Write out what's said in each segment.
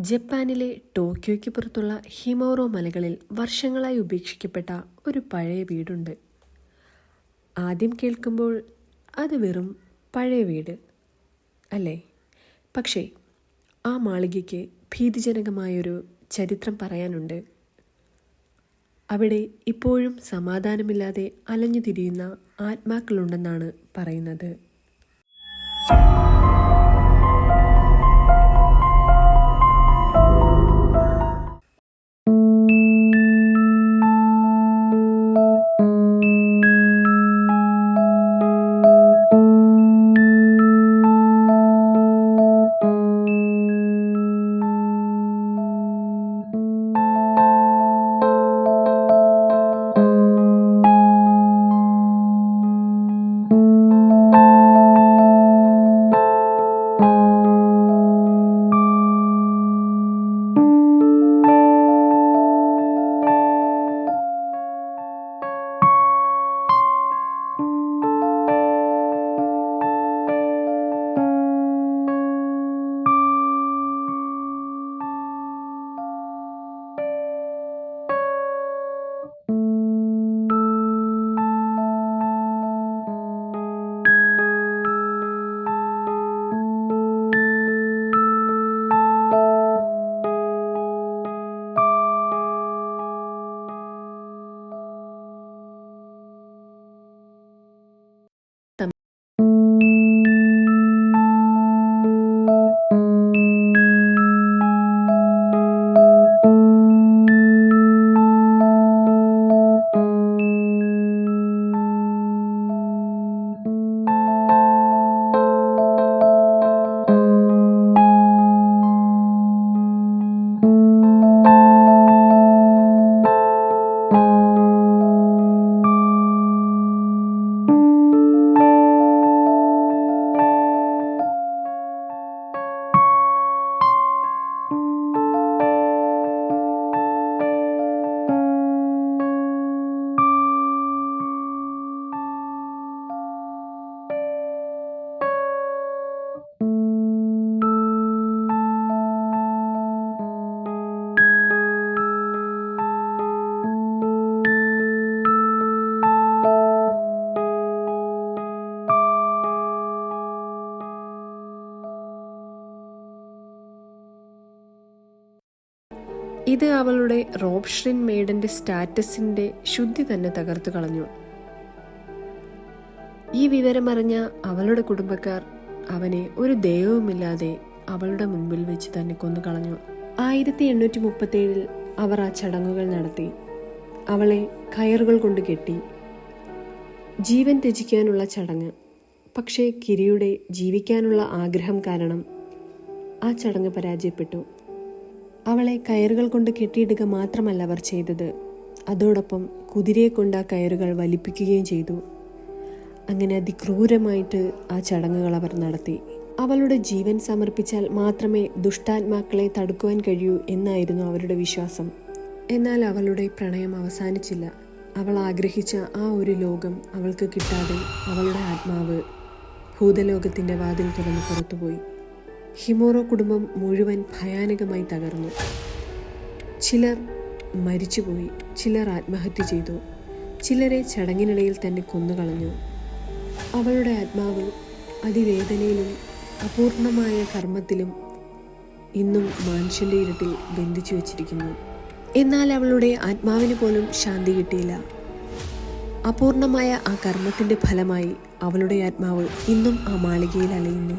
ജപ്പാനിലെ ടോക്കിയോയ്ക്ക് പുറത്തുള്ള ഹിമോറോ മലകളിൽ വർഷങ്ങളായി ഉപേക്ഷിക്കപ്പെട്ട ഒരു പഴയ വീടുണ്ട്. ആദ്യം കേൾക്കുമ്പോൾ അത് വെറും പഴയ വീട് അല്ലേ? പക്ഷേ ആ മാളികയ്ക്ക് ഭീതിജനകമായൊരു ചരിത്രം പറയാനുണ്ട്. അവിടെ ഇപ്പോഴും സമാധാനമില്ലാതെ അലഞ്ഞു തിരിയുന്ന ആത്മാക്കളുണ്ടെന്നാണ് പറയുന്നത്. ഇത് അവളുടെ റോബ്ഷ്രിൻ മെയ്ഡന്റെ സ്റ്റാറ്റസിന്റെ ശുദ്ധി തന്നെ തകർത്തു കളഞ്ഞു. ഈ വിവരമറിഞ്ഞ അവളുടെ കുടുംബക്കാർ അവനെ ഒരു ദൈവവുമില്ലാതെ അവളുടെ മുൻപിൽ വെച്ച് തന്നെ കൊന്നുകളഞ്ഞു. 1837 അവർ ആ ചടങ്ങുകൾ നടത്തി. അവളെ കയറുകൾ കൊണ്ട് കെട്ടി. ജീവൻ ത്യജിക്കാനുള്ള ചടങ്ങ്. പക്ഷേ കിരിയുടെ ജീവിക്കാനുള്ള ആഗ്രഹം കാരണം ആ ചടങ്ങ് പരാജയപ്പെട്ടു. അവളെ കയറുകൾ കൊണ്ട് കെട്ടിയിടുക മാത്രമല്ല അവർ ചെയ്തത്, അതോടൊപ്പം കുതിരയെ കൊണ്ട് ആ കയറുകൾ വലിപ്പിക്കുകയും ചെയ്തു. അങ്ങനെ അതിക്രൂരമായിട്ട് ആ ചടങ്ങുകൾ അവർ നടത്തി. അവളുടെ ജീവൻ സമർപ്പിച്ചാൽ മാത്രമേ ദുഷ്ടാത്മാക്കളെ തടുക്കുവാൻ കഴിയൂ എന്നായിരുന്നു അവരുടെ വിശ്വാസം. എന്നാൽ അവളുടെ പ്രണയം അവസാനിച്ചില്ല. അവൾ ആഗ്രഹിച്ച ആ ഒരു ലോകം അവൾക്ക് കിട്ടാതെ അവളുടെ ആത്മാവ് ഭൂതലോകത്തിൻ്റെ വാതിൽ തുറന്ന് പുറത്തുപോയി. ഹിമോറോ കുടുംബം മുഴുവൻ ഭയാനകമായി തകർന്നു. ചിലർ മരിച്ചുപോയി, ചിലർ ആത്മഹത്യ ചെയ്തു, ചിലരെ ചടങ്ങിനിടയിൽ തന്നെ കൊന്നുകളഞ്ഞു. അവളുടെ ആത്മാവ് അതിവേദനയിലും അപൂർണമായ കർമ്മത്തിലും ഇന്നും മനുഷ്യൻ്റെ ഇരുട്ടിൽ ബന്ധിച്ചു വച്ചിരിക്കുന്നു. എന്നാൽ അവളുടെ ആത്മാവിന് പോലും ശാന്തി കിട്ടിയില്ല. അപൂർണമായ ആ കർമ്മത്തിൻ്റെ ഫലമായി അവളുടെ ആത്മാവ് ഇന്നും ആ മാളികയിൽ അലയുന്നു.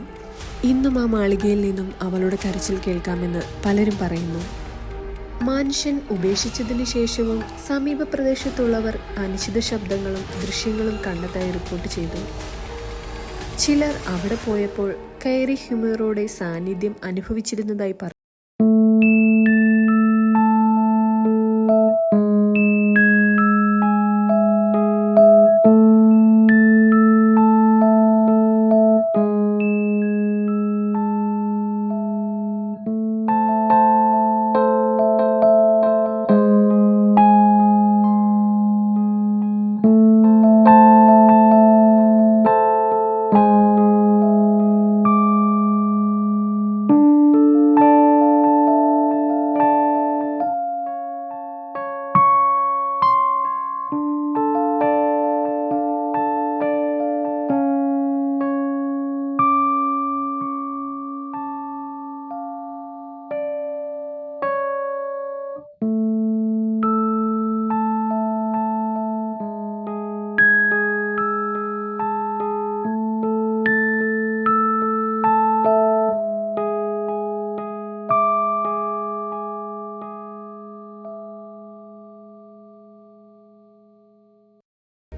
ഇന്നും ആ മാളികയിൽ നിന്നും അവളുടെ കരച്ചിൽ കേൾക്കാമെന്ന് പലരും പറയുന്നു. മനുഷ്യൻ ഉപേക്ഷിച്ചതിന് ശേഷവും സമീപ പ്രദേശത്തുള്ളവർ അനിശ്ചിത ശബ്ദങ്ങളും ദൃശ്യങ്ങളും കണ്ടതായി റിപ്പോർട്ട് ചെയ്തു. ചിലർ അവിടെ പോയപ്പോൾ കയറി ഹിമോറോയുടെ സാന്നിധ്യം അനുഭവിച്ചിരുന്നതായി പറഞ്ഞു.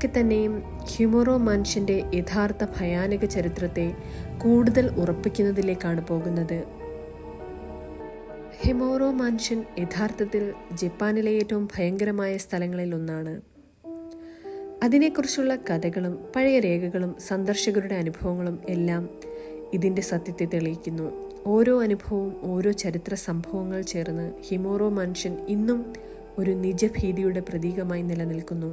ഇതൊക്കെ തന്നെയും ഹ്യൂമറോ മാൻഷന്റെ യഥാർത്ഥ ഭയാനക ചരിത്രത്തെ കൂടുതൽ ഉറപ്പിക്കുന്നതിലേക്കാണ് പോകുന്നത്. ഹ്യൂമറോ മാൻഷൻ യഥാർത്ഥത്തിൽ ജപ്പാനിലെ ഏറ്റവും ഭയങ്കരമായ സ്ഥലങ്ങളിൽ ഒന്നാണ്. അതിനെക്കുറിച്ചുള്ള കഥകളും പഴയ രേഖകളും സന്ദർശകരുടെ അനുഭവങ്ങളും എല്ലാം ഇതിൻ്റെ സത്യത്തെ തെളിയിക്കുന്നു. ഓരോ അനുഭവവും ഓരോ ചരിത്ര സംഭവങ്ങൾ ചേർന്ന് ഹ്യൂമറോ മാൻഷൻ ഇന്നും ഒരു നിജഭീതിയുടെ പ്രതീകമായി നിലനിൽക്കുന്നു.